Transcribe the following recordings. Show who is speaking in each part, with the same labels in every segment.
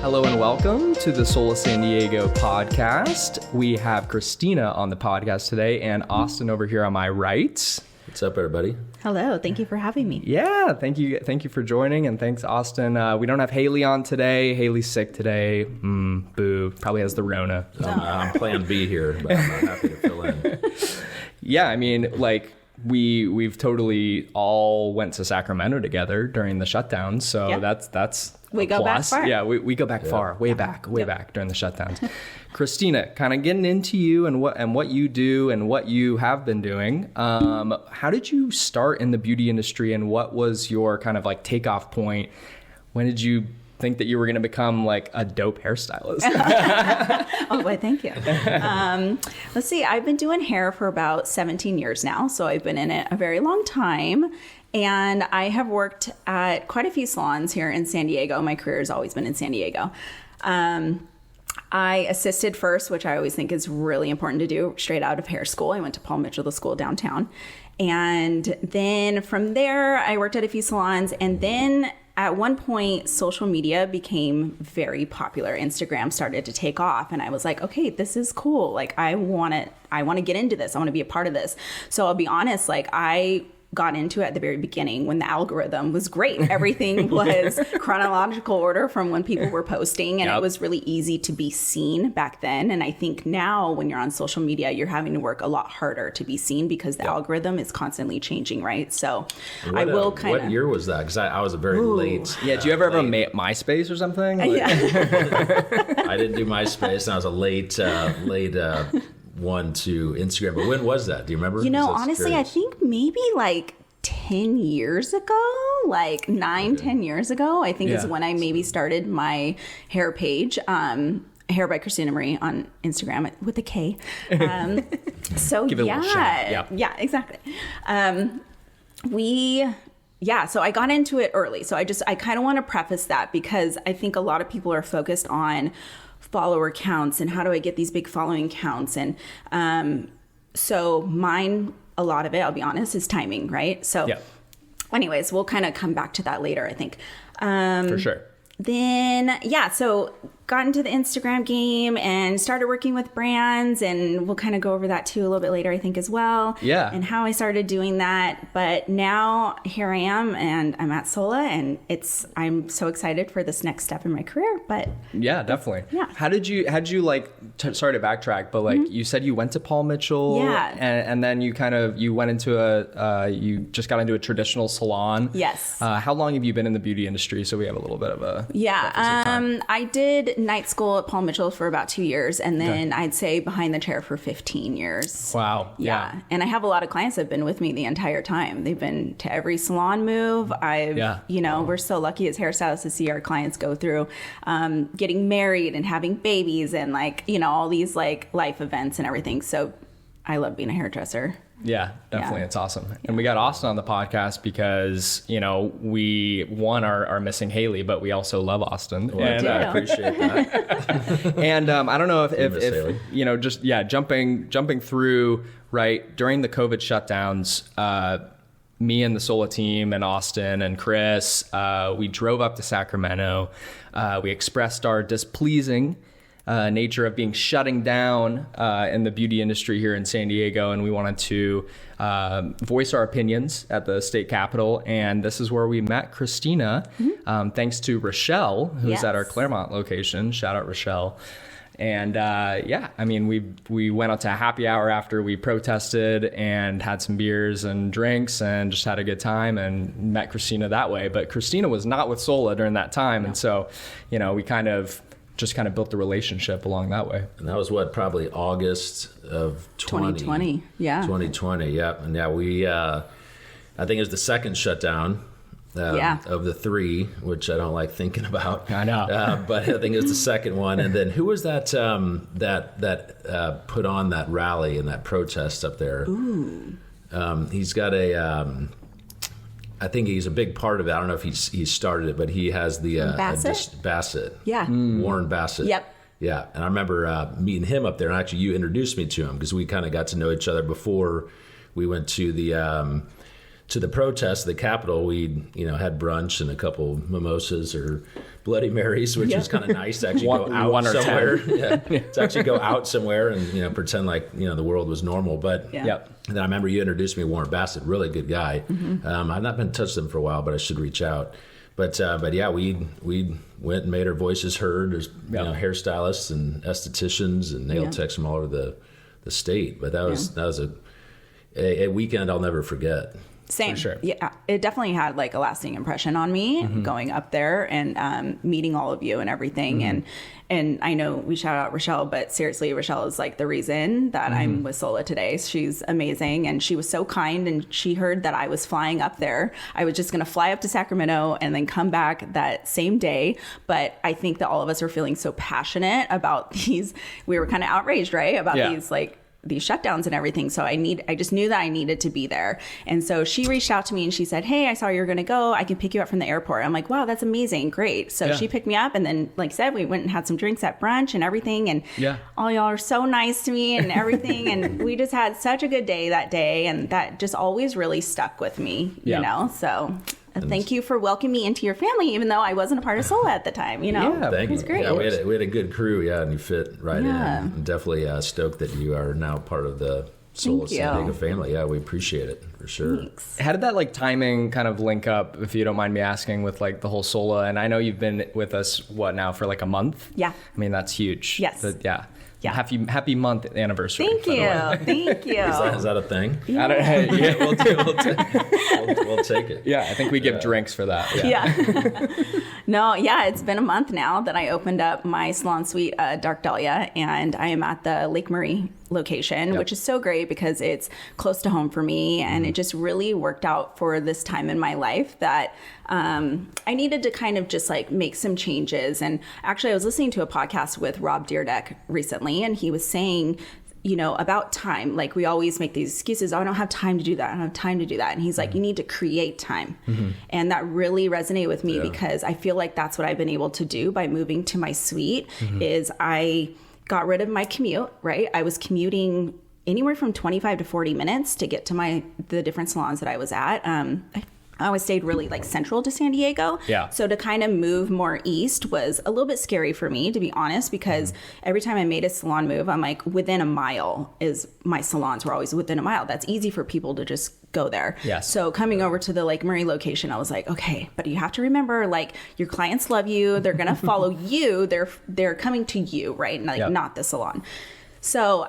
Speaker 1: Hello and welcome to the Sola SD Podcast. We have Kristina on the podcast today and Austin over here on my right.
Speaker 2: What's up, everybody?
Speaker 3: Hello. Thank you for having me.
Speaker 1: Yeah, thank you for joining, and thanks, Austin. We don't have Haley on today. Haley's sick today. Boo. Probably has the Rona.
Speaker 2: I'm plan B here, but I'm happy to fill in.
Speaker 1: Yeah, I mean, like, we've totally all went to Sacramento together during the shutdown, so
Speaker 3: Yeah.
Speaker 1: that's
Speaker 3: We
Speaker 1: a
Speaker 3: go back
Speaker 1: plus.
Speaker 3: far.
Speaker 1: Yeah, we go back far, way back during the shutdowns. Kristina, kind of getting into you and what you do and what you have been doing. How did you start in the beauty industry, and what was your kind of like takeoff point? When did you think that you were going to become like a dope hairstylist?
Speaker 3: Oh, boy, thank you. Let's see. I've been doing hair for about 17 years now, so I've been in it a very long time. And I have worked at quite a few salons here in San Diego. My career has always been in San Diego. I assisted first, which I always think is really important to do, straight out of hair school. I went to Paul Mitchell School downtown. And then from there, I worked at a few salons. And then at one point, social media became very popular. Instagram started to take off. And I was like, okay, this is cool. Like, I want to get into this. I want to be a part of this. So I'll be honest, like, I got into it at the very beginning when the algorithm was great. Everything was chronological order from when people were posting, and It was really easy to be seen back then. And I think now when you're on social media, you're having to work a lot harder to be seen because the algorithm is constidently changing, right? So
Speaker 2: What year was that? Because I was a very late.
Speaker 1: Yeah, did you ever MySpace or something? Like,
Speaker 3: Yeah.
Speaker 2: I didn't do MySpace, and I was a late one to Instagram. But when was that? Do you remember?
Speaker 3: You know, honestly, I think maybe like 10 years ago, like 10 years ago, I think is when I maybe started my hair page. Hair by Kristina Marie on Instagram with a K. So
Speaker 1: Give it a little shout.
Speaker 3: Yeah, exactly. So I got into it early. So I kind of want to preface that because I think a lot of people are focused on follower counts and how do I get these big following counts. And so mine, a lot of it, I'll be honest, is timing, right? So anyways, we'll kind of come back to that later, I think.
Speaker 1: For sure.
Speaker 3: Then, so got into the Instagram game and started working with brands, and we'll kind of go over that too a little bit later, I think, as well.
Speaker 1: Yeah.
Speaker 3: And how I started doing that. But now here I am, and I'm at Sola, and I'm so excited for this next step in my career. But
Speaker 1: yeah, definitely.
Speaker 3: Yeah.
Speaker 1: How did you like, sorry to backtrack, but like you said you went to Paul Mitchell.
Speaker 3: Yeah.
Speaker 1: And then you went into you just got into a traditional salon.
Speaker 3: Yes.
Speaker 1: How long have you been in the beauty industry? So we have a little bit of a
Speaker 3: I did night school at Paul Mitchell for about 2 years, and then I'd say behind the chair for 15 years.
Speaker 1: Wow.
Speaker 3: Yeah. And I have a lot of clients that have been with me the entire time. They've been to every salon move. We're so lucky as hairstylists to see our clients go through getting married and having babies and all these like life events and everything. So I love being a hairdresser.
Speaker 1: Yeah, definitely. It's awesome. And we got Austin on the podcast because, we are missing Haley, but we also love Austin.
Speaker 2: Well,
Speaker 1: and
Speaker 2: I appreciate that.
Speaker 1: And I don't know if jumping through, right, during the COVID shutdowns, me and the Sola team and Austin and Chris, we drove up to Sacramento. We expressed our displeasing nature of being shutting down in the beauty industry here in San Diego, and we wanted to voice our opinions at the state capitol, and this is where we met Kristina, thanks to Rochelle, who's at our Claremont location. Shout out Rochelle. And we went out to a happy hour after we protested and had some beers and drinks and just had a good time and met Kristina that way. But Kristina was not with Sola during that time, and so we kind of built the relationship along that way.
Speaker 2: And that was probably August of
Speaker 3: 2020. Yeah.
Speaker 2: 2020. Yep. And we, I think it was the second shutdown of the three, which I don't like thinking about.
Speaker 1: I know.
Speaker 2: But I think it was the second one. And then who was that that put on that rally and that protest up there?
Speaker 3: Ooh.
Speaker 2: He's got I think he's a big part of it. I don't know if he started it, but he has the Bassett.
Speaker 3: Yeah.
Speaker 2: Warren Bassett.
Speaker 3: Yep.
Speaker 2: Yeah. And I remember meeting him up there, and actually you introduced me to him because we kind of got to know each other before we went to the to the protest, the Capitol, we had brunch and a couple mimosas or Bloody Marys, which was kind of nice to actually go out somewhere. To actually go out somewhere and pretend like the world was normal. But then I remember you introduced me to Warren Bassett, really good guy. I've not been in touch with him for a while, but I should reach out. But yeah, we went and made our voices heard. There's hairstylists and estheticians and nail techs from all over the state. But that was a weekend I'll never forget.
Speaker 3: Same.
Speaker 1: For sure.
Speaker 3: Yeah, it definitely had like a lasting impression on me going up there and meeting all of you and everything. And I know we shout out Rochelle, but seriously, Rochelle is like the reason that I'm with Sola today. She's amazing. And she was so kind, and she heard that I was flying up there. I was just going to fly up to Sacramento and then come back that same day. But I think that all of us are feeling so passionate about these. We were kind of outraged, right? About these shutdowns and everything. So I just knew that I needed to be there. And so she reached out to me and she said, hey, I saw you're going to go. I can pick you up from the airport. I'm like, wow, that's amazing. Great. So she picked me up, and then, like I said, we went and had some drinks at brunch and everything. And all y'all are so nice to me and everything. And we just had such a good day that day. And that just always really stuck with me, you know? So thank you for welcoming me into your family, even though I wasn't a part of Sola at the time,
Speaker 2: Yeah, thank you.
Speaker 3: It was great.
Speaker 2: Yeah, we had a good crew, and you fit right in. I'm definitely stoked that you are now part of the Sola San Diego family. Yeah, we appreciate it for sure.
Speaker 3: Thanks.
Speaker 1: How did that like timing kind of link up, if you don't mind me asking, with like the whole Sola? And I know you've been with us, now for like a month?
Speaker 3: Yeah.
Speaker 1: I mean, that's huge.
Speaker 3: Yes.
Speaker 1: Yeah. Happy month anniversary.
Speaker 3: Thank you. Thank you.
Speaker 2: Is that a thing?
Speaker 1: I don't,
Speaker 2: We'll take it.
Speaker 1: Yeah, I think we give drinks for that.
Speaker 3: No, it's been a month now that I opened up my salon suite, Dark Dahlia, and I am at the Lake Murray location, which is so great because it's close to home for me, and it just really worked out for this time in my life that I needed to kind of just like make some changes. And actually, I was listening to a podcast with Rob Deerdeck recently, and he was saying, about time. Like, we always make these excuses. Oh, I don't have time to do that. I don't have time to do that. And he's like, you need to create time. And that really resonated with me because I feel like that's what I've been able to do by moving to my suite is I got rid of my commute, right? I was commuting anywhere from 25 to 40 minutes to get to the different salons that I was at. I always stayed really like central to San Diego.
Speaker 1: Yeah.
Speaker 3: So to kind of move more east was a little bit scary for me, to be honest, because every time I made a salon move, I'm like, within a mile is my salons were always within a mile. That's easy for people to just go there.
Speaker 1: Yes.
Speaker 3: So coming over to the Lake Murray location, I was like, okay, but you have to remember, like, your clients love you. They're going to follow you. They're coming to you, right? And not the salon. So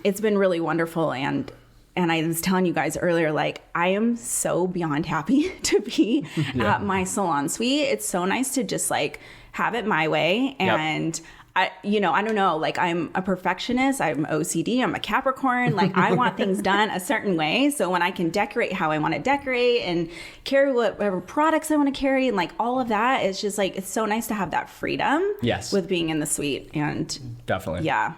Speaker 3: it's been really wonderful. And I was telling you guys earlier, like, I am so beyond happy to be at my salon suite. It's so nice to just like have it my way. And I don't know, like, I'm a perfectionist. I'm OCD. I'm a Capricorn. Like, I want things done a certain way. So when I can decorate how I want to decorate and carry whatever products I want to carry and like all of that, it's just like, it's so nice to have that freedom with being in the suite. And
Speaker 1: definitely.
Speaker 3: Yeah.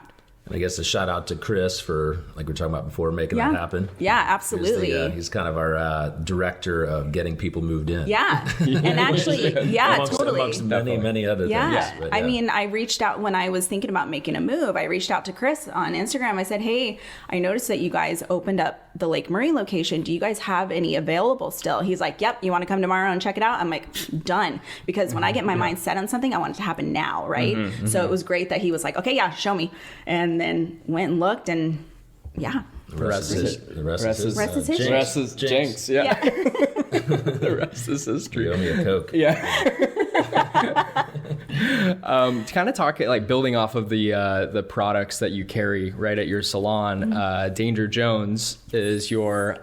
Speaker 2: I guess a shout out to Chris for, like we were talking about before, making that happen.
Speaker 3: Yeah, absolutely.
Speaker 2: He's kind of our director of getting people moved in.
Speaker 3: Yeah. And actually, totally.
Speaker 2: Amongst many other things. But,
Speaker 3: I mean, I reached out when I was thinking about making a move. I reached out to Chris on Instagram. I said, hey, I noticed that you guys opened up the Lake Murray location. Do you guys have any available still? He's like, yep, you want to come tomorrow and check it out? I'm like, done. Because when I get my mind set on something, I want it to happen now, right? So it was great that he was like, okay, show me. And then went and looked, and
Speaker 2: the rest is
Speaker 1: jinx. Yeah. The rest is history.
Speaker 2: You owe me a Coke.
Speaker 1: To kind of talk, like, building off of the products that you carry right at your salon, Danger Jones is your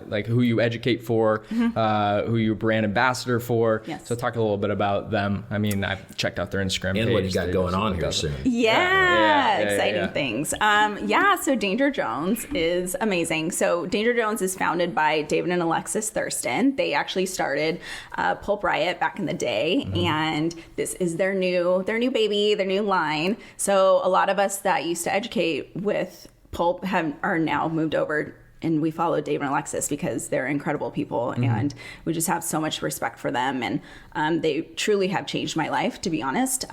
Speaker 1: like who you educate for, who you brand ambassador for.
Speaker 3: Yes.
Speaker 1: So talk a little bit about them. I mean, I've checked out their Instagram page.
Speaker 2: And what you got going on here soon.
Speaker 3: Exciting things. So Danger Jones is amazing. So Danger Jones is founded by David and Alexis Thurston. They actually started Pulp Riot back in the day, and this is their new baby, their new line. So a lot of us that used to educate with Pulp are now moved over, and we follow David and Alexis because they're incredible people, and we just have so much respect for them. And they truly have changed my life, to be honest.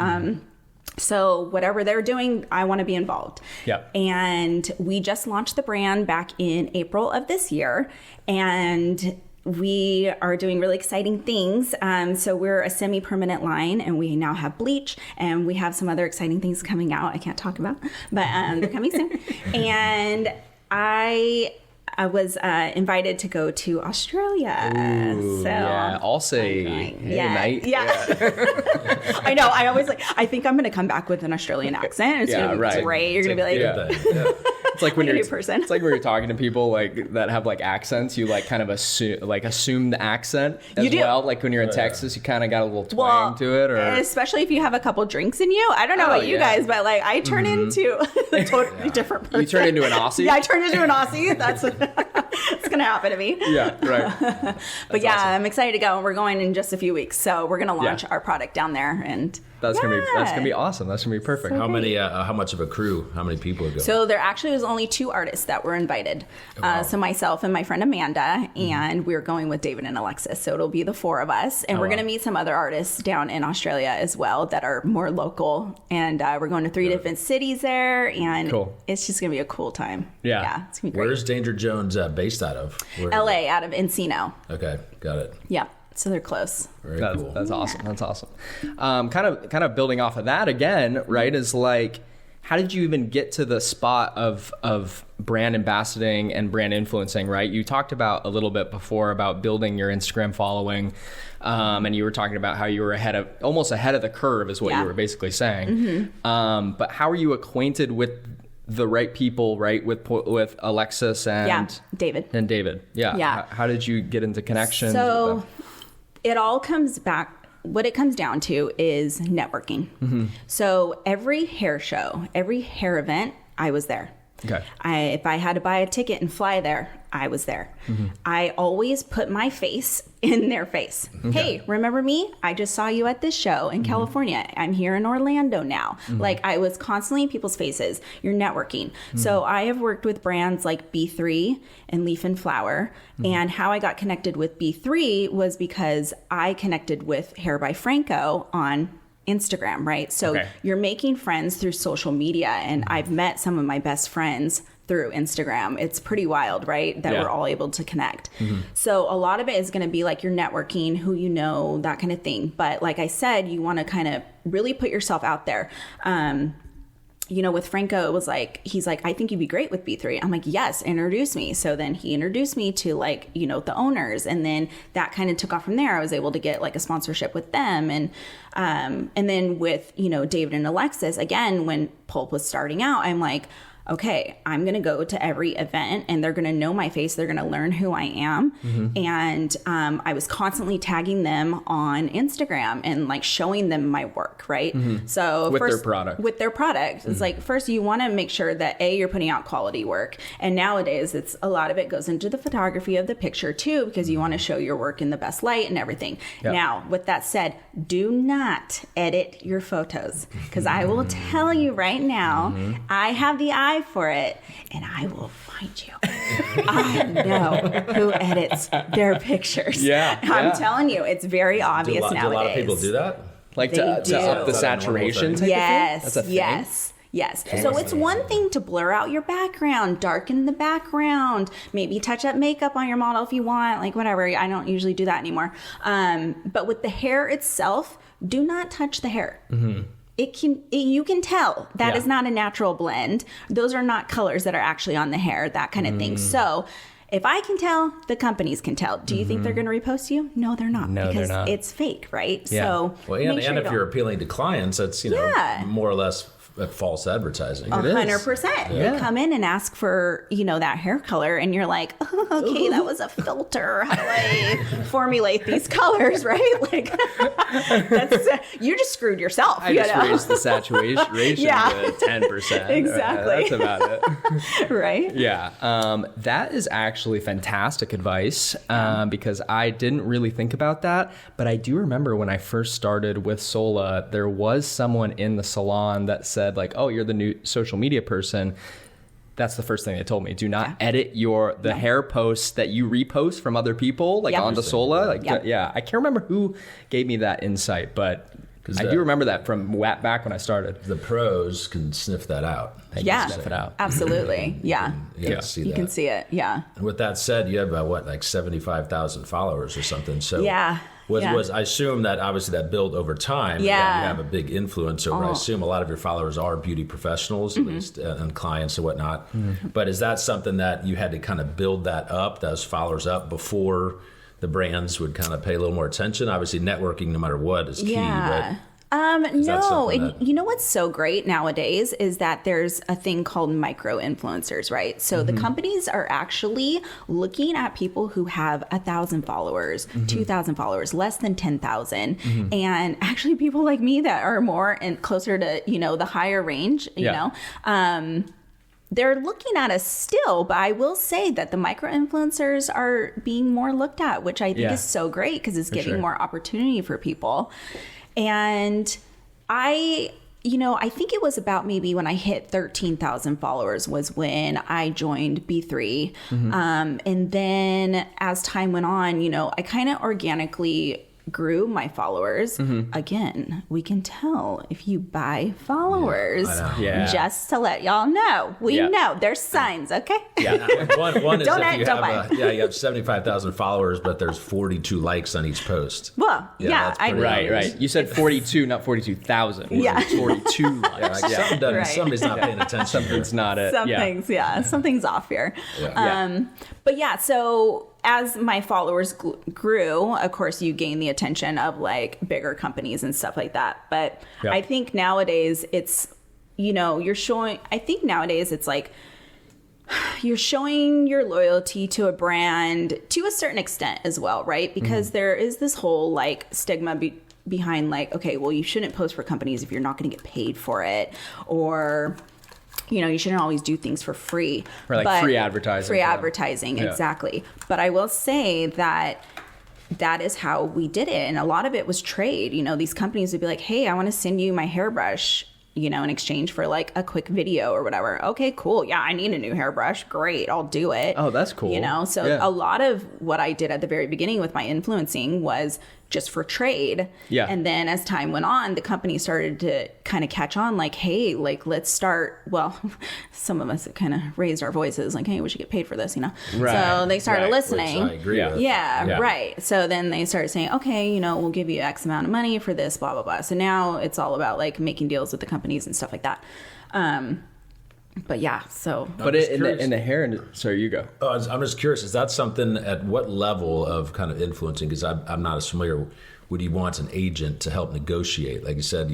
Speaker 3: So whatever they're doing, I want to be involved.
Speaker 1: Yep.
Speaker 3: And we just launched the brand back in April of this year. And we are doing really exciting things. So we're a semi-permanent line, and we now have bleach, and we have some other exciting things coming out I can't talk about, but they're coming soon. And I was invited to go to Australia.
Speaker 1: Ooh,
Speaker 3: so
Speaker 1: yeah, I'll say, hey, mate.
Speaker 3: Yeah. I know. I always I think I'm going to come back with an Australian accent. It's going to be great. You're going to be like,
Speaker 1: It's like when
Speaker 3: you're it's
Speaker 1: like when you're talking to people like that have like accents, you like kind of assume the accent as well. Like when you're in Texas, you kind of got a little twang to it, or
Speaker 3: especially if you have a couple drinks in you. I don't know about you guys, but like I turn into a totally different person.
Speaker 1: You turn into an Aussie.
Speaker 3: Yeah, I turn into an Aussie. That's what's gonna happen to me.
Speaker 1: Yeah, right.
Speaker 3: But yeah, awesome. I'm excited to go. We're going in just a few weeks, so we're gonna launch our product down there, and
Speaker 1: that's gonna be awesome. That's gonna be perfect.
Speaker 2: So how much of a crew? How many people are going?
Speaker 3: So there actually was only 2 artists that were invited. Wow. So myself and my friend Amanda, and we're going with David and Alexis. So it'll be the 4 of us, and we're gonna meet some other artists down in Australia as well that are more local. And we're going to 3 different cities there, and it's just gonna be a cool time. Yeah, it's gonna be great.
Speaker 2: Where's Danger Jones based out of?
Speaker 3: LA, out of Encino.
Speaker 2: Okay, got it.
Speaker 3: Yeah. So they're close.
Speaker 2: Very cool.
Speaker 1: That's awesome. That's awesome. Kind of building off of that again, right? Is like, how did you even get to the spot of brand ambassadoring and brand influencing, right? You talked about a little bit before about building your Instagram following, and you were talking about how you were almost ahead of the curve is what you were basically saying. Mm-hmm. But how are you acquainted with the right people, right? With Alexis and
Speaker 3: David.
Speaker 1: And David. Yeah. How did you get into connections?
Speaker 3: So it all comes back. What it comes down to is networking. Mm-hmm. So every hair show, every hair event, I was there.
Speaker 1: Okay.
Speaker 3: If I had to buy a ticket and fly there, I was there. Mm-hmm. I always put my face in their face. Okay. Hey, remember me? I just saw you at this show in California. I'm here in Orlando now. Mm-hmm. Like I was constantly in people's faces. You're networking. Mm-hmm. So I have worked with brands like B3 and Leaf and Flower. Mm-hmm. And how I got connected with B3 was because I connected with Hair by Franco on Instagram, right? So you're making friends through social media, and I've met some of my best friends through Instagram. It's pretty wild, right? That we're all able to connect. Mm-hmm. So a lot of it is going to be like you're networking, who you know, that kind of thing. But like I said, you want to kind of really put yourself out there. You know, with Franco, it was like, he's like, I think you'd be great with B3. I'm like, yes, introduce me. So then he introduced me to like, you know, the owners. And then that kind of took off from there. I was able to get like a sponsorship with them. And then with, you know, David and Alexis, again, when Pulp was starting out, I'm like, okay, I'm going to go to every event and they're going to know my face. They're going to learn who I am. Mm-hmm. And I was constantly tagging them on Instagram and like showing them my work, right? Mm-hmm. So
Speaker 1: with their product.
Speaker 3: Mm-hmm. It's like, first you want to make sure that you're putting out quality work. And nowadays it's a lot of it goes into the photography of the picture too, because you want to show your work in the best light and everything. Yep. Now, with that said, do not edit your photos, because I will tell you right now, I have the eye for it, and I will find you. I know who edits their pictures. I'm telling you, it's very obvious nowadays.
Speaker 2: Do a lot of people do that?
Speaker 1: Like to up the saturation type of thing? That's a thing?
Speaker 3: Yes. So it's one thing to blur out your background, darken the background, maybe touch up makeup on your model if you want, like whatever. I don't usually do that anymore. But with the hair itself, do not touch the hair. Mm-hmm. You can tell that is not a natural blend. Those are not colors that are actually on the hair, that kind of thing. So if I can tell, the companies can tell. Do you think they're going to repost you? No, they're not.
Speaker 1: No,
Speaker 3: because
Speaker 1: they're not.
Speaker 3: It's fake, right?
Speaker 1: Yeah.
Speaker 3: So
Speaker 2: and if you're appealing to clients, that's more or less false advising.
Speaker 3: 100%. You come in and ask for, that hair color, and you're like, okay, that was a filter. How do I formulate these colors, right? Like, you just screwed yourself.
Speaker 1: I just raised the saturation to 10%.
Speaker 3: Exactly.
Speaker 1: That's about it.
Speaker 3: Right?
Speaker 1: Yeah. That is actually fantastic advice, because I didn't really think about that. But I do remember when I first started with Sola, there was someone in the salon that said, like, oh, you're the new social media person. That's the first thing they told me. Do not edit the hair posts that you repost from other people, like onto Sola. Like, I can't remember who gave me that insight, but I do remember that from back when I started.
Speaker 2: The pros can sniff that out.
Speaker 1: They can sniff it out.
Speaker 3: Absolutely. Yeah.
Speaker 2: You
Speaker 3: can see it. Yeah.
Speaker 2: And with that said, you have about like 75,000 followers or something. So was I assume that obviously that built over time.
Speaker 3: Yeah.
Speaker 2: You have a big influence over. I assume a lot of your followers are beauty professionals, at least, and clients and whatnot. But is that something that you had to kind of build that up, those followers up, before the brands would kind of pay a little more attention? Obviously, networking, no matter what, is key.
Speaker 3: Yeah.
Speaker 2: But
Speaker 3: no, and you know what's so great nowadays is that there's a thing called micro influencers, right? So the companies are actually looking at people who have 1,000 followers, 2,000 followers, less than 10,000, and actually people like me that are more and closer to the higher range, you know. They're looking at us still, but I will say that the micro influencers are being more looked at, which I think is so great because it's giving more opportunity for people. And I think it was about maybe when I hit 13,000 followers was when I joined B3. And then as time went on, I kind of organically grew my followers. Again, we can tell if you buy followers. Just to let y'all know, we know there's signs. Okay.
Speaker 2: One is if you have 75,000 followers, but there's 42 likes on each post.
Speaker 3: Well,
Speaker 1: right. You said 42, not 42,000.
Speaker 3: Yeah,
Speaker 1: 42 likes.
Speaker 2: Somebody's not paying attention.
Speaker 1: Something's not it.
Speaker 3: Something's off here. But so as my followers grew, of course, you gain the attention of like bigger companies and stuff like that. But I think nowadays it's, you're showing, it's like you're showing your loyalty to a brand to a certain extent as well, right? Because there is this whole like stigma behind like, okay, well, you shouldn't post for companies if you're not going to get paid for it, or you shouldn't always do things for free.
Speaker 1: Or like free advertising.
Speaker 3: Free advertising, exactly. But I will say that is how we did it. And a lot of it was trade. These companies would be like, hey, I want to send you my hairbrush, in exchange for like a quick video or whatever. Okay, cool. Yeah, I need a new hairbrush. Great, I'll do it.
Speaker 1: Oh, that's cool.
Speaker 3: So a lot of what I did at the very beginning with my influencing was just for trade.
Speaker 1: Yeah.
Speaker 3: And then as time went on, the company started to kind of catch on like, hey, like let's start, well, some of us kind of raised our voices like, hey, we should get paid for this,
Speaker 1: Right.
Speaker 3: So they started listening.
Speaker 2: Which I agree with.
Speaker 3: Yeah, right. So then they started saying, okay, we'll give you X amount of money for this, blah, blah, blah. So now it's all about like making deals with the companies and stuff like that. But yeah, so.
Speaker 1: But in the hair, sorry, you go.
Speaker 2: I'm just curious, is that something at what level of kind of influencing? Because I'm not as familiar. Would you want an agent to help negotiate? Like you said,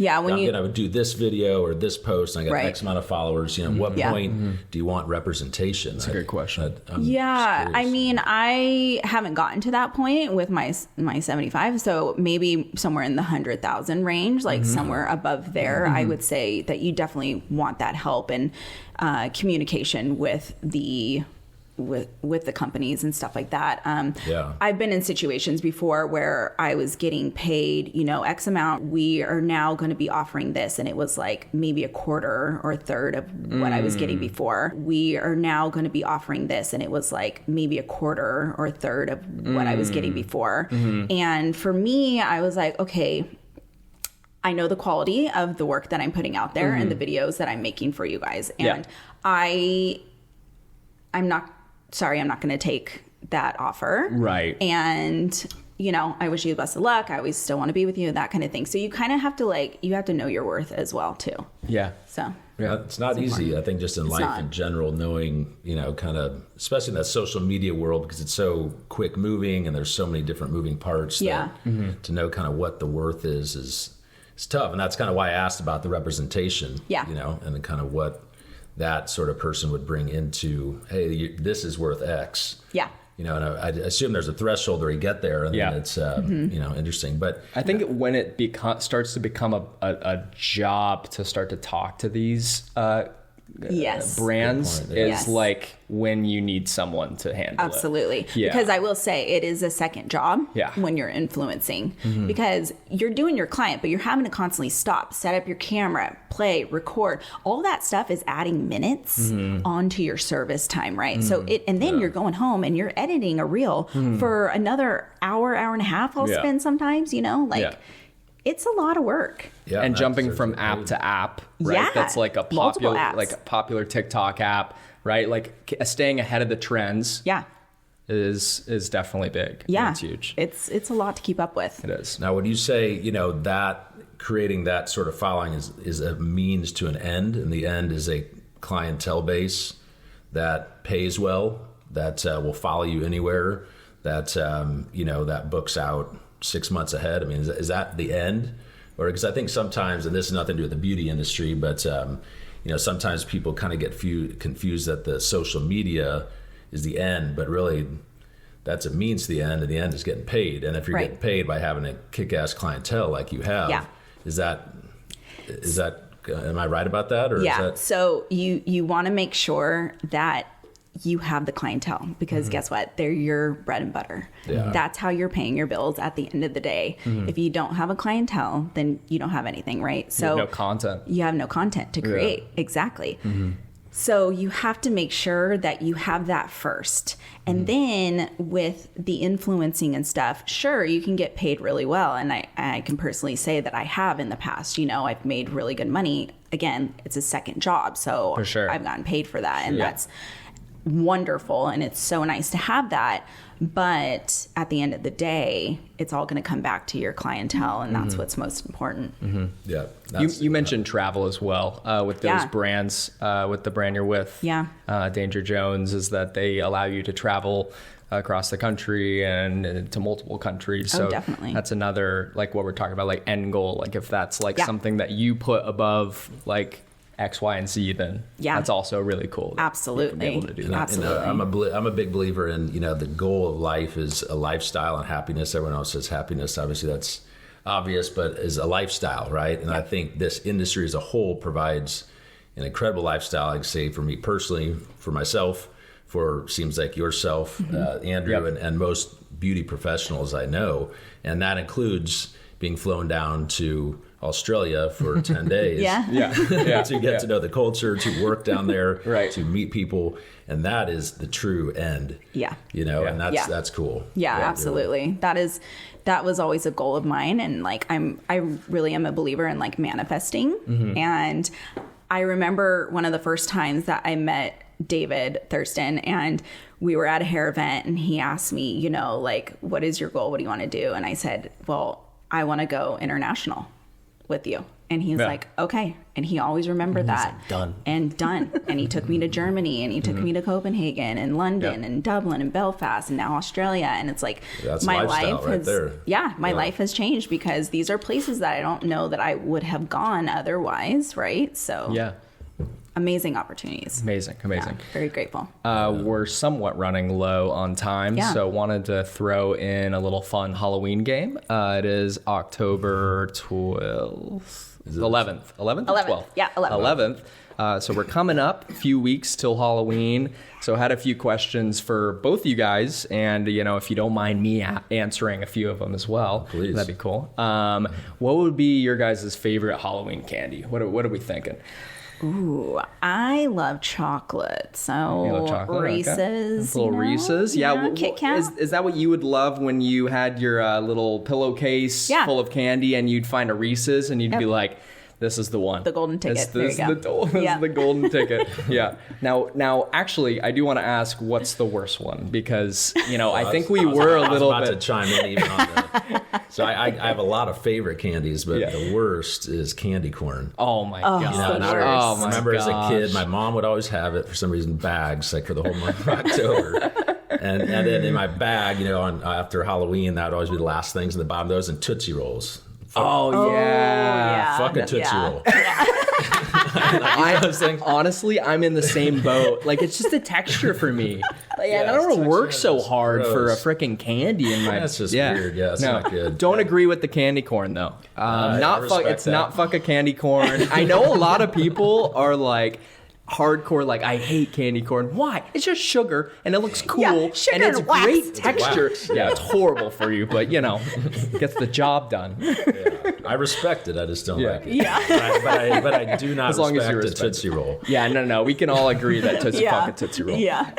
Speaker 2: I would do this video or this post, and I got X amount of followers. What point do you want representation?
Speaker 1: That's a good question.
Speaker 3: I mean, I haven't gotten to that point with my 75, so maybe somewhere in the 100,000 range, like somewhere above there. I would say that you definitely want that help and communication with the companies and stuff like that. I've been in situations before where I was getting paid, X amount. We are now going to be offering this. And it was like maybe a quarter or a third of what I was getting before. We are now going to be offering this. And it was like maybe a quarter or a third of what I was getting before. And for me, I was like, okay, I know the quality of the work that I'm putting out there and the videos that I'm making for you guys. And I'm not going to take that offer.
Speaker 1: Right.
Speaker 3: And, I wish you the best of luck. I always still want to be with you, that kind of thing. So you kind of have to you have to know your worth as well too.
Speaker 1: Yeah.
Speaker 3: So.
Speaker 2: Yeah, it's not easy. I think just in life in general, knowing, kind of, especially in that social media world, because it's so quick moving and there's so many different moving parts. That to know kind of what the worth is tough. And that's kind of why I asked about the representation.
Speaker 3: Yeah.
Speaker 2: And kind of what that sort of person would bring into, hey, this is worth X.
Speaker 3: Yeah.
Speaker 2: And I assume there's a threshold where you get there, and then it's interesting. But
Speaker 1: I think when it starts to become a job to start to talk to these brands is like when you need someone to handle it.
Speaker 3: Absolutely. Yeah. Because I will say it is a second job when you're influencing because you're doing your client, but you're having to constantly stop, set up your camera, play, record. All that stuff is adding minutes onto your service time, right? So then you're going home and you're editing a reel for another hour and a half I'll spend sometimes, it's a lot of work.
Speaker 1: Yeah, and jumping from app to app, right?
Speaker 3: Yeah,
Speaker 1: that's like a popular TikTok app, right? Like staying ahead of the trends.
Speaker 3: Yeah.
Speaker 1: Is definitely big.
Speaker 3: Yeah.
Speaker 1: It's huge.
Speaker 3: It's a lot to keep up with.
Speaker 1: It is.
Speaker 2: Now, would you say, that creating that sort of following is a means to an end, and the end is a clientele base that pays well, that will follow you anywhere, that, that books out 6 months ahead? I mean, is that the end? Or because I think sometimes, and this has nothing to do with the beauty industry, but, sometimes people kind of get confused that the social media is the end, but really that's a means to the end, and the end is getting paid. And if you're getting paid by having a kick-ass clientele like you have, is that am I right about that? Or is that...
Speaker 3: So you want to make sure that you have the clientele, because guess what? They're your bread and butter. Yeah. That's how you're paying your bills at the end of the day. If you don't have a clientele, then you don't have anything, right? So
Speaker 1: you have no content.
Speaker 3: You have no content to create. Exactly. So you have to make sure that you have that first. And then with the influencing and stuff, sure, you can get paid really well. And I can personally say that I have in the past. I've made really good money. Again, it's a second job. So
Speaker 1: for sure.
Speaker 3: I've gotten paid for that. And that's wonderful. And it's so nice to have that. But at the end of the day, it's all going to come back to your clientele, and that's what's most important.
Speaker 2: Yeah.
Speaker 1: You mentioned travel as well with those brands, with the brand you're with.
Speaker 3: Yeah.
Speaker 1: Danger Jones, is that they allow you to travel across the country and to multiple countries. So
Speaker 3: definitely.
Speaker 1: That's another, like what we're talking about, like end goal. Like if that's like something that you put above like X, Y, and Z, then that's also really cool.
Speaker 3: Absolutely.
Speaker 1: Be able to do that.
Speaker 3: Absolutely.
Speaker 2: I'm a big believer in, the goal of life is a lifestyle and happiness. Everyone else says happiness. Obviously that's obvious, but is a lifestyle, right? And I think this industry as a whole provides an incredible lifestyle. I'd say for me personally, for myself, for seems like yourself, Andrew, and most beauty professionals I know. And that includes being flown down to Australia for 10 days to get to know the culture, to work down there, to meet people. And that is the true end. And that's cool.
Speaker 3: Yeah, absolutely. That was always a goal of mine. And like, I really am a believer in like manifesting. And I remember one of the first times that I met David Thurston, and we were at a hair event, and he asked me, like, what is your goal? What do you want to do? And I said, well, I want to go international with you. And he's like, okay. And he always remembered that.
Speaker 1: Like, done.
Speaker 3: And he took me to Germany, and he took me to Copenhagen and London and Dublin and Belfast and now Australia. And it's like, my life has, life has changed, because these are places that I don't know that I would have gone otherwise. Right. So amazing opportunities.
Speaker 1: Amazing.
Speaker 3: Yeah, very grateful.
Speaker 1: We're somewhat running low on time, so wanted to throw in a little fun Halloween game. It is October 12th. 11th. 12th?
Speaker 3: Yeah,
Speaker 1: 11th. So we're coming up a few weeks till Halloween. So I had a few questions for both of you guys. And, if you don't mind me answering a few of them as well,
Speaker 2: please.
Speaker 1: That'd be cool. What would be your guys' favorite Halloween candy? What are we thinking?
Speaker 3: Ooh, I love chocolate. So Reese's.
Speaker 1: Little Reese's. Yeah.
Speaker 3: Kit Kat.
Speaker 1: Is that what you would love when you had your little pillowcase full of candy, and you'd find a Reese's and you'd be like, this is the one.
Speaker 3: The golden ticket.
Speaker 1: This is the golden ticket. Yeah. Now, actually, I do want to ask, what's the worst one? Because, I think we were a little bit.
Speaker 2: I was about to chime in even on that. So I have a lot, of favorite candies, but the worst is candy corn.
Speaker 1: Oh my god!
Speaker 2: I remember as a kid, my mom would always have it for some reason, bags, like for the whole month of October. And then in my bag, after Halloween, that would always be the last things in the bottom of those, and Tootsie Rolls.
Speaker 1: Oh yeah.
Speaker 2: Fuck a Tootsie Roll.
Speaker 1: Honestly, I'm in the same boat. Like, it's just the texture for me. I don't want to work so hard for a freaking candy in my.
Speaker 2: That's just weird. Yeah, it's not good.
Speaker 1: Don't agree with the candy corn though. It's not fuck a candy corn. I know a lot of people are like hardcore, like, I hate candy corn. Why? It's just sugar, and it looks cool, and it's great texture. Yeah, it's horrible for you, but gets the job done.
Speaker 2: I respect it. I just don't like it.
Speaker 3: Yeah.
Speaker 2: But I do not respect the Tootsie Roll.
Speaker 1: Yeah, no. We can all agree that fuck a Tootsie Roll.
Speaker 3: Yeah.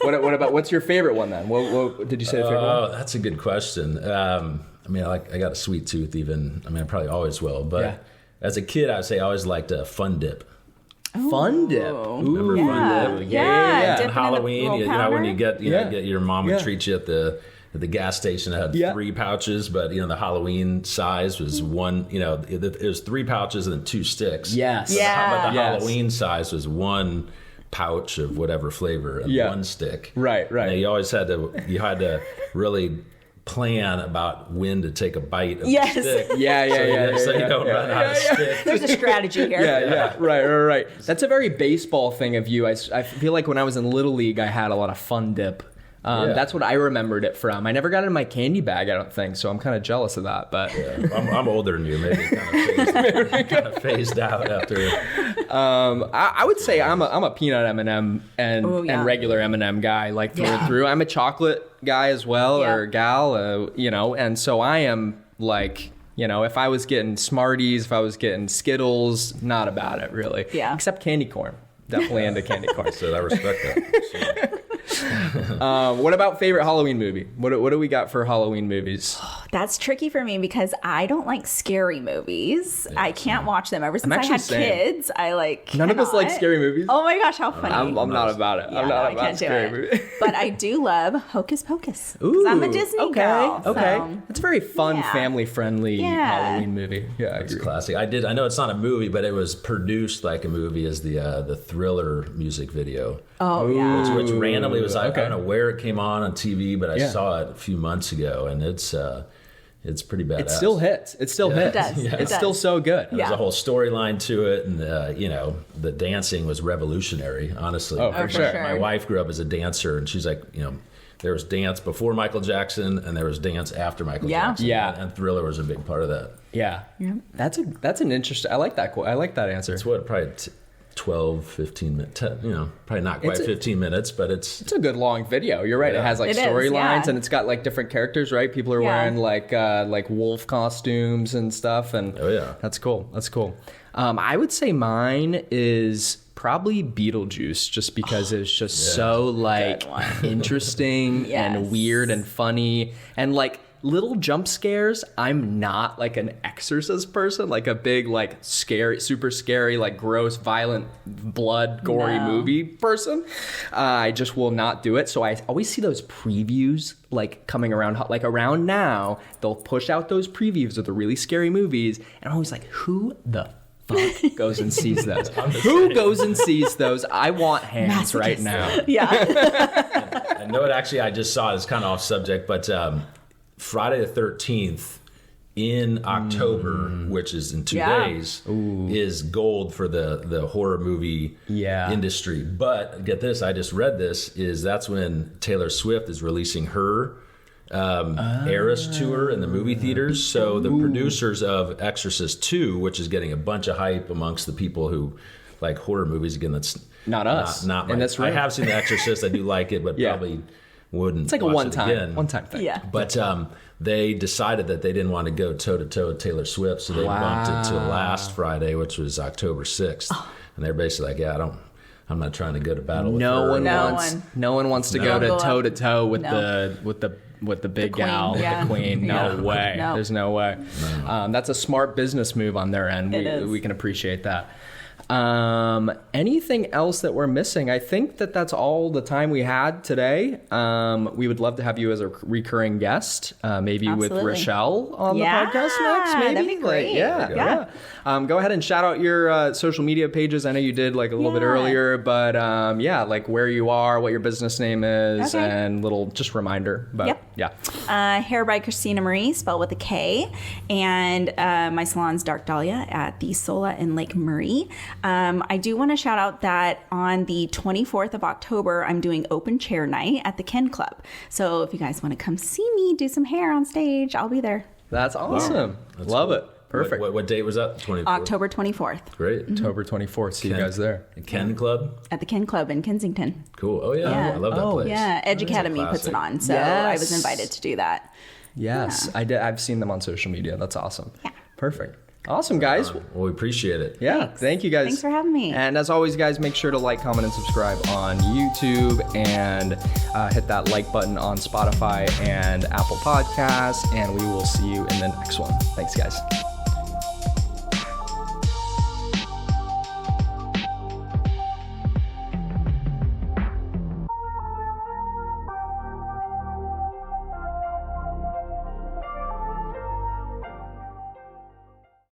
Speaker 1: What about, what's your favorite one then? What did you say the favorite one?
Speaker 2: Oh, that's a good question. I mean, I got a sweet tooth even. I mean, I probably always will. But as a kid, I would say I always liked a Fun Dip.
Speaker 1: Fun Dip.
Speaker 2: Remember Fun Dip?
Speaker 3: Yeah.
Speaker 2: And Halloween, you know, when you get your mom would treat you at the gas station. It had 3 pouches, but the Halloween size was one. It was 3 pouches and then 2 sticks.
Speaker 1: Yes.
Speaker 2: But the Halloween size was 1 pouch of whatever flavor and 1 stick.
Speaker 1: Right.
Speaker 2: And you always had to really plan about when to take a bite of the stick.
Speaker 1: So you
Speaker 2: don't run out of stick.
Speaker 3: There's a strategy here.
Speaker 1: Right. That's a very baseball thing of you. I feel like when I was in Little League, I had a lot of Fun Dip. That's what I remembered it from. I never got it in my candy bag, I don't think, so I'm kind of jealous of that. But
Speaker 2: I'm older than you. Maybe it kind of phased out after.
Speaker 1: I would say I'm a peanut M&M and regular M&M guy, like through and through. I'm a chocolate guy as well, or gal, and so I am like, if I was getting Smarties, if I was getting Skittles, not about it really. Yeah. Except candy corn. Definitely into candy corn.
Speaker 2: So I respect that.
Speaker 1: What about favorite Halloween movie? What do we got for Halloween movies?
Speaker 3: That's tricky for me because I don't like scary movies. I can't watch them. Ever since I had kids,
Speaker 1: None of us like scary movies.
Speaker 3: Oh my gosh, how funny!
Speaker 1: I'm not about it. I'm not about scary movies.
Speaker 3: But I do love Hocus Pocus because I'm a Disney girl.
Speaker 1: Okay, it's a very fun, family-friendly Halloween movie. Yeah,
Speaker 2: it's classic. I know it's not a movie, but it was produced like a movie as the Thriller music video.
Speaker 3: Oh yeah,
Speaker 2: which randomly was I don't know where it came on TV, but I saw it a few months ago, and it's pretty badass.
Speaker 1: It still hits. It still hits.
Speaker 3: It does.
Speaker 1: It's still so good.
Speaker 2: There's a whole storyline to it, and the dancing was revolutionary. Honestly,
Speaker 1: for sure.
Speaker 2: My wife grew up as a dancer, and she's like, there was dance before Michael Jackson, and there was dance after Michael Jackson.
Speaker 1: Yeah,
Speaker 2: and Thriller was a big part of that.
Speaker 1: Yeah. That's an interesting. I like that. I like that answer.
Speaker 2: It's probably 12, 15 minutes, probably not quite 15 minutes, but it's
Speaker 1: a good long video. You're right. It has storylines and it's got like different characters, right? People are wearing like wolf costumes and stuff. And that's cool. I would say mine is probably Beetlejuice, just because it's just so interesting and weird and funny and like little jump scares. I'm not like an Exorcist person, like a big like scary, super scary, like gross, violent, blood, gory movie person. I just will not do it. So I always see those previews like coming around, like around now, they'll push out those previews of the really scary movies, and I'm always like, who the fuck goes and sees those? Who goes and sees those? I want hands right now.
Speaker 3: Yeah.
Speaker 2: I know it actually, I just saw it, it's kind of off subject, but Friday the 13th in October, which is in 2 days, is gold for the horror movie industry. But get this, I just read this, that's when Taylor Swift is releasing her Eras tour in the movie theaters. So the producers of Exorcist 2, which is getting a bunch of hype amongst the people who like horror movies, again, that's
Speaker 1: not us.
Speaker 2: Not my, I have seen The Exorcist, I do like it, but probably wouldn't.
Speaker 1: It's like a one time thing.
Speaker 3: Yeah.
Speaker 2: But they decided that they didn't want to go toe to toe with Taylor Swift, so they bumped it to last Friday, which was October 6th. And they're basically like, I'm not trying to go to battle with her.
Speaker 1: No one wants to go to toe to toe with the big gal, the queen. No way. No. There's no way. No. That's a smart business move on their end. We can appreciate that. Anything else that we're missing? I think that's all the time we had today. We would love to have you as a recurring guest, maybe with Rochelle on the podcast next. Maybe
Speaker 3: that'd be great.
Speaker 1: Yeah. Go ahead and shout out your social media pages. I know you did like a little bit earlier, but like where you are, what your business name is, and little just reminder. But
Speaker 3: Hair by Kristina Marie, spelled with a K, and my salon's Dark Dahlia at the Sola in Lake Murray. I do want to shout out that on the 24th of October, I'm doing open chair night at the Ken Club. So if you guys want to come see me do some hair on stage, I'll be there.
Speaker 1: That's awesome. Wow. That's Love it. Perfect.
Speaker 2: What date was that? 24th?
Speaker 3: October 24th.
Speaker 2: Great.
Speaker 3: Mm-hmm.
Speaker 1: October 24th. See you guys there.
Speaker 2: The Ken Club?
Speaker 3: At the Ken Club in Kensington.
Speaker 2: Cool. Oh, yeah. I love that place.
Speaker 3: Yeah. Edge Academy puts it on. So I was invited to do that.
Speaker 1: Yes. Yeah. I've seen them on social media. That's awesome.
Speaker 3: Yeah.
Speaker 1: Perfect. Awesome, guys.
Speaker 2: Well, we appreciate it.
Speaker 1: Yeah, thank you, guys.
Speaker 3: Thanks for having me.
Speaker 1: And as always, guys, make sure to like, comment, and subscribe on YouTube, and hit that like button on Spotify and Apple Podcasts, and we will see you in the next one. Thanks, guys.